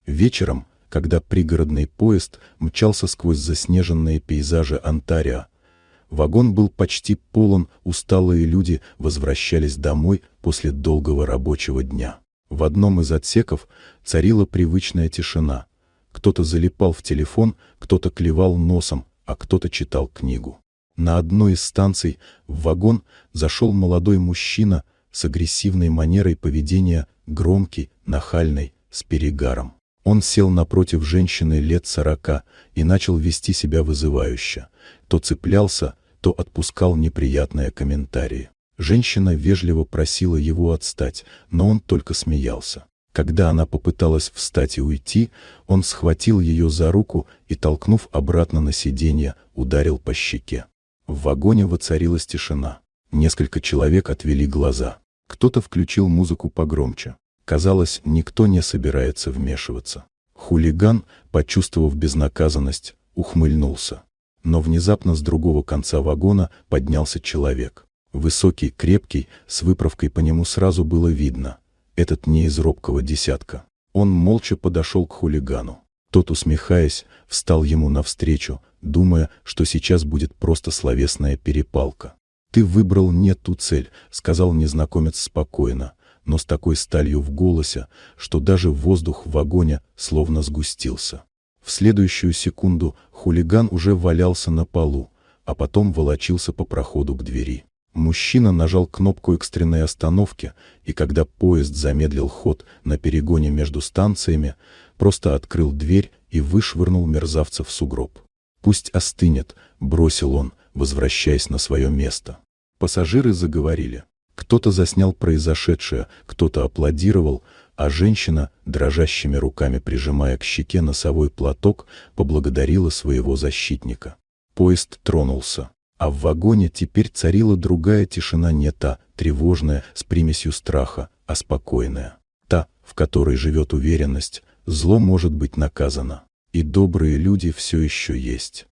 Вечером, когда пригородный поезд мчался сквозь заснеженные пейзажи Онтарио, вагон был почти полон, усталые люди возвращались домой после долгого рабочего дня. В одном из отсеков царила привычная тишина. Кто-то залипал в телефон, кто-то клевал носом, а кто-то читал книгу. На одной из станций в вагон зашел молодой мужчина с агрессивной манерой поведения, громкий, нахальный, с перегаром. Он сел напротив женщины лет 40 и начал вести себя вызывающе. То цеплялся, то отпускал неприятные комментарии. Женщина вежливо просила его отстать, но он только смеялся. Когда она попыталась встать и уйти, он схватил ее за руку и, толкнув обратно на сиденье, ударил по щеке. В вагоне воцарилась тишина. Несколько человек отвели глаза. Кто-то включил музыку погромче. Казалось, никто не собирается вмешиваться. Хулиган, почувствовав безнаказанность, ухмыльнулся. Но внезапно с другого конца вагона поднялся человек. Высокий, крепкий, с выправкой по нему сразу было видно. Этот не из робкого десятка. Он молча подошел к хулигану. Тот, усмехаясь, встал ему навстречу, думая, что сейчас будет просто словесная перепалка. «Ты выбрал не ту цель», — сказал незнакомец спокойно, но с такой сталью в голосе, что даже воздух в вагоне словно сгустился. В следующую секунду хулиган уже валялся на полу, а потом волочился по проходу к двери. Мужчина нажал кнопку экстренной остановки, и когда поезд замедлил ход на перегоне между станциями, просто открыл дверь и вышвырнул мерзавца в сугроб. «Пусть остынет», — бросил он, возвращаясь на свое место. Пассажиры заговорили. Кто-то заснял произошедшее, кто-то аплодировал, а женщина, дрожащими руками прижимая к щеке носовой платок, поблагодарила своего защитника. Поезд тронулся. А в вагоне теперь царила другая тишина, не та, тревожная, с примесью страха, а спокойная. Та, в которой живет уверенность, зло может быть наказано. И добрые люди все еще есть.